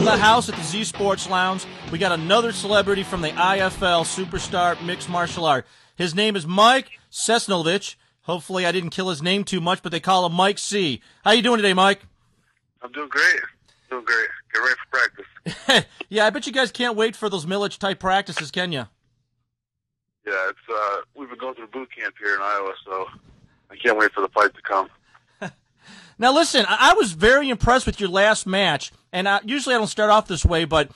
the house at the Z Sports Lounge. We got another celebrity from the IFL Superstar Mixed Martial Art. His name is Mike Ciesnolevicz. Hopefully I didn't kill his name too much, but they call him Mike C. How you doing today, Mike? I'm doing great. Doing great. Get ready for practice. Yeah, I bet you guys can't wait for those Millich-type practices, can you? Yeah, we've been going through boot camp here in Iowa, so I can't wait for the fight to come. Now, listen, I was very impressed with your last match, and usually I don't start off this way, but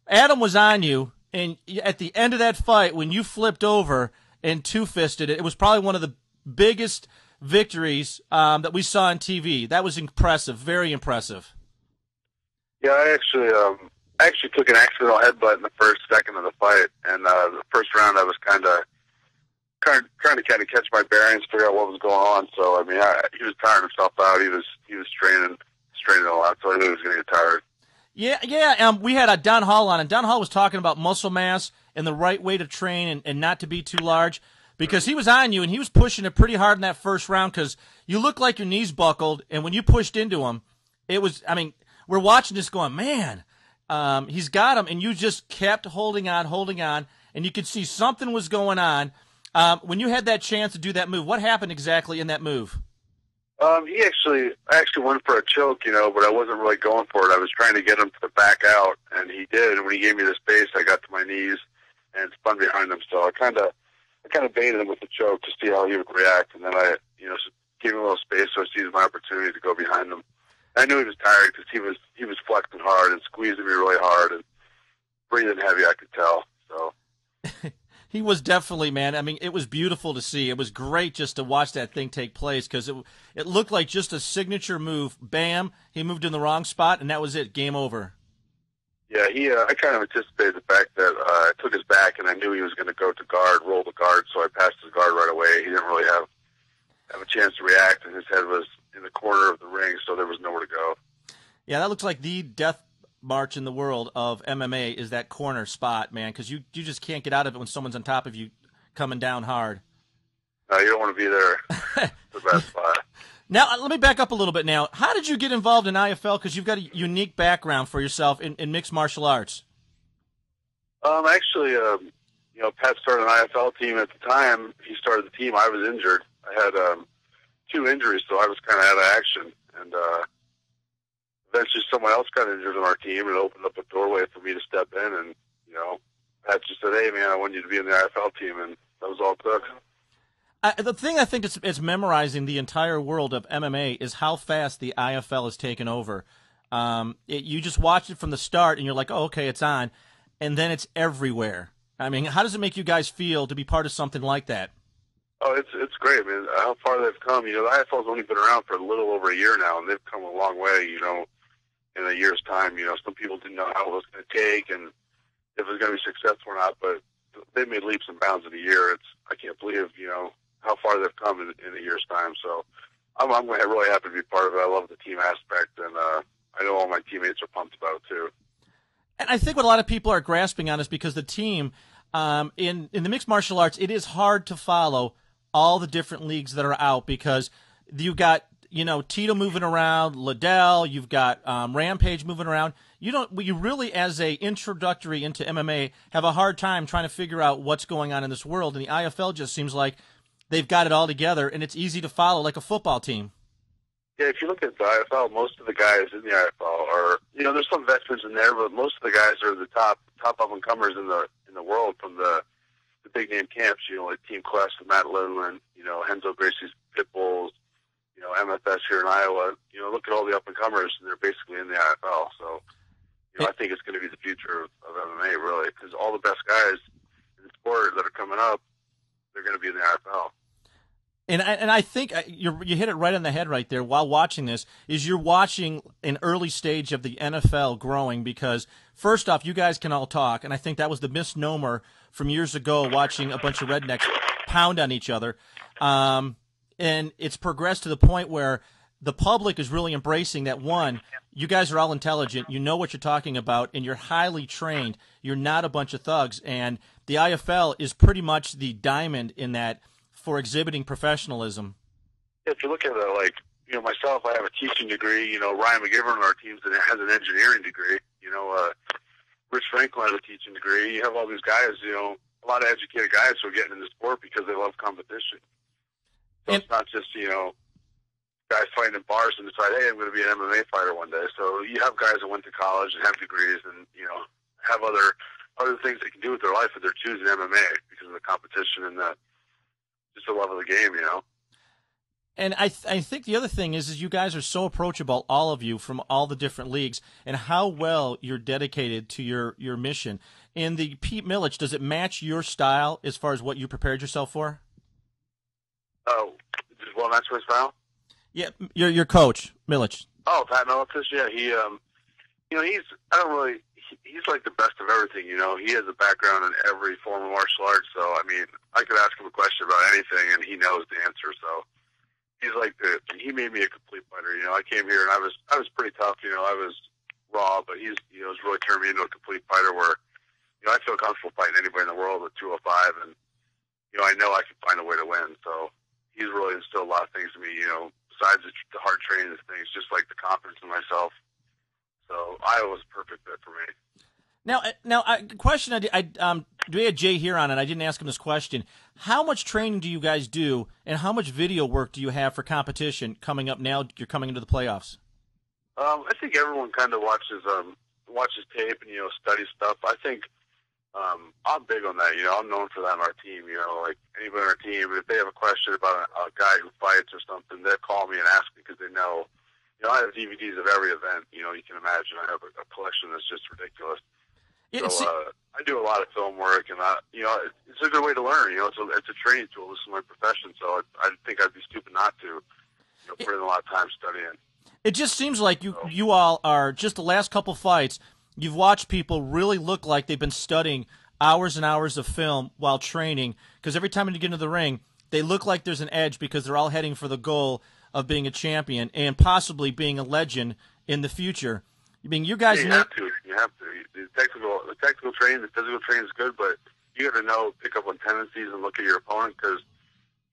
Adam was on you, and at the end of that fight, when you flipped over and two-fisted it, it was probably one of the biggest victories that we saw on TV. That was impressive, very impressive. Yeah, I actually took an accidental headbutt in the first second of the fight, and the first round I was kind of trying to catch my bearings, figure out what was going on. So I mean, he was tiring himself out. He was straining a lot, so I knew he was going to get tired. Yeah. We had Don Hall on, and Don Hall was talking about muscle mass and the right way to train and not to be too large, because he was on you and he was pushing it pretty hard in that first round because you looked like your knees buckled, and when you pushed into him, it was. I mean, we're watching this going, man. He's got him, and you just kept holding on, and you could see something was going on. When you had that chance to do that move, what happened exactly in that move? I actually went for a choke, but I wasn't really going for it. I was trying to get him to back out, and he did. And when he gave me the space, I got to my knees and spun behind him. So I kind of baited him with the choke to see how he would react, and then I gave him a little space so I seized my opportunity to go behind him. I knew he was tired because he was flexing hard and squeezing me really hard and breathing heavy, I could tell. So he was definitely, man. I mean, it was beautiful to see. It was great just to watch that thing take place because it looked like just a signature move. Bam, he moved in the wrong spot, and that was it. Game over. Yeah, I kind of anticipated the fact that I took his back, and I knew he was going to go to guard, roll the guard, so I passed his guard right away. He didn't really have a chance to react, and his head was in the corner of the ring, so there was nowhere to go. Yeah, that looks like the death march in the world of MMA is that corner spot, man, because you just can't get out of it when someone's on top of you coming down hard. No, you don't want to be there. It's the best spot. Now, let me back up a little bit now. How did you get involved in IFL? Because you've got a unique background for yourself in mixed martial arts. Actually, Pat started an IFL team at the time. He started the team. I was injured. I had 2 injuries, so I was kind of out of action. And eventually someone else got injured on our team and opened up a doorway for me to step in. And, Pat just said, hey, man, I want you to be in the IFL team. And that was all it took. The thing I think it's memorizing the entire world of MMA is how fast the IFL has taken over. You just watch it from the start, and you're like, oh, okay, it's on. And then it's everywhere. I mean, how does it make you guys feel to be part of something like that? Oh, it's great, man. How far they've come. The IFL's only been around for a little over a year now, and they've come a long way, in a year's time. Some people didn't know how it was going to take and if it was going to be successful or not, but they made leaps and bounds in a year. I can't believe, how far they've come in a year's time. So I'm really happy to be part of it. I love the team aspect, and I know all my teammates are pumped about it, too. And I think what a lot of people are grasping on is because the team, in the mixed martial arts, it is hard to follow all the different leagues that are out because you've got, Tito moving around, Liddell, you've got Rampage moving around. You really, as a introductory into MMA, have a hard time trying to figure out what's going on in this world. And the IFL just seems like they've got it all together, and it's easy to follow like a football team. Yeah, if you look at the IFL, most of the guys in the IFL are, there's some veterans in there, but most of the guys are the top up-and-comers in the world from the big-name camps, like Team Quest, Matt Lindland, Henzo Gracie's Pitbulls, MFS here in Iowa. Look at all the up-and-comers, and they're basically in the IFL. So, I think it's going to be the future of MMA, really, because all the best guys in the sport that are coming up, they're going to be in the IFL. And I think you hit it right on the head right there while watching this, is you're watching an early stage of the NFL growing because, first off, you guys can all talk, and I think that was the misnomer from years ago watching a bunch of rednecks pound on each other. And it's progressed to the point where the public is really embracing that, one, you guys are all intelligent, you know what you're talking about, and you're highly trained. You're not a bunch of thugs. And the IFL is pretty much the diamond in that for exhibiting professionalism. If you look at it, myself, I have a teaching degree. Ryan McGivern on our team has an engineering degree. Rich Franklin has a teaching degree. You have all these guys, a lot of educated guys who are getting into sport because they love competition. So it's not just, guys fighting in bars and decide, hey, I'm going to be an MMA fighter one day. So you have guys that went to college and have degrees and, have other things they can do with their life if they're choosing MMA because of the competition and just the love of the game, And I think the other thing is you guys are so approachable, all of you, from all the different leagues, and how well you're dedicated to your mission. In the Pete Millich, does it match your style as far as what you prepared yourself for? Oh, does what match my style? Yeah, your coach, Millich. Oh, Pat Millich, yeah. He's like the best of everything, He has a background in every form of martial arts, so, I could ask him a question about anything, and he knows the answer, so... he made me a complete fighter. I came here and I was pretty tough. I was raw, but he's really turned me into a complete fighter where, I feel comfortable fighting anybody in the world at 205, and I know I can find a way to win. So he's really instilled a lot of things in me. Besides the hard training and things, just like the confidence in myself. So Iowa was a perfect fit for me. Now, question we had Jay here on it. I didn't ask him this question. How much training do you guys do, and how much video work do you have for competition coming up now? You're coming into the playoffs. I think everyone kind of watches tape and studies stuff. I think I'm big on that. I'm known for that on our team. Like anybody on our team, if they have a question about a guy who fights or something, they'll call me and ask me because they know. I have DVDs of every event. You can imagine. I have a collection that's just ridiculous. So I do a lot of film work, and it's a good way to learn. It's a training tool. This is my profession, so I think I'd be stupid not to. Put in a lot of time studying. It just seems like you all are just the last couple fights. You've watched people really look like they've been studying hours and hours of film while training. Because every time you get into the ring, they look like there's an edge because they're all heading for the goal of being a champion and possibly being a legend in the future. You guys. You have to. The technical training, the physical training is good, but you got to pick up on tendencies and look at your opponent because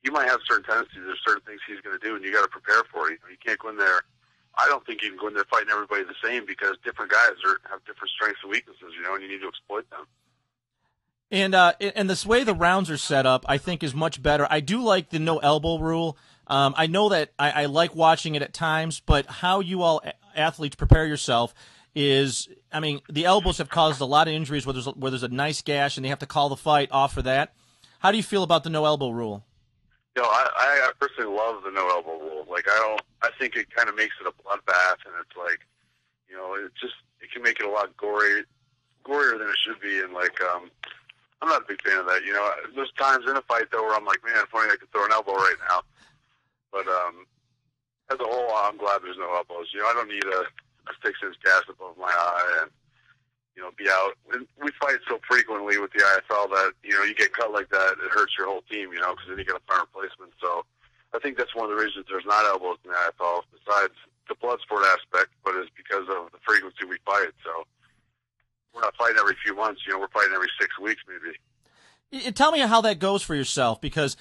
you might have certain tendencies. There's certain things he's going to do, and you got to prepare for it. You can't go in there. I don't think you can go in there fighting everybody the same because different guys have different strengths and weaknesses, and you need to exploit them. And this way the rounds are set up, I think, is much better. I do like the no elbow rule. I know that I like watching it at times, but how you all athletes prepare yourself is, the elbows have caused a lot of injuries where there's a nice gash and they have to call the fight off for that. How do you feel about the no elbow rule? I personally love the no elbow rule. I think it kind of makes it a bloodbath, and it's like, it can make it a lot gorier than it should be, and I'm not a big fan of that. There's times in a fight though where I'm like, man, if only I could throw an elbow right now. But as a whole, I'm glad there's no elbows. I don't need a 6-inch gash above my eye and be out. And we fight so frequently with the IFL that you get cut like that, it hurts your whole team. Because then you got to find replacements. So I think that's one of the reasons there's not elbows in the IFL, besides the blood sport aspect, but it's because of the frequency we fight. So we're not fighting every few months. We're fighting every 6 weeks maybe. Tell me how that goes for yourself, because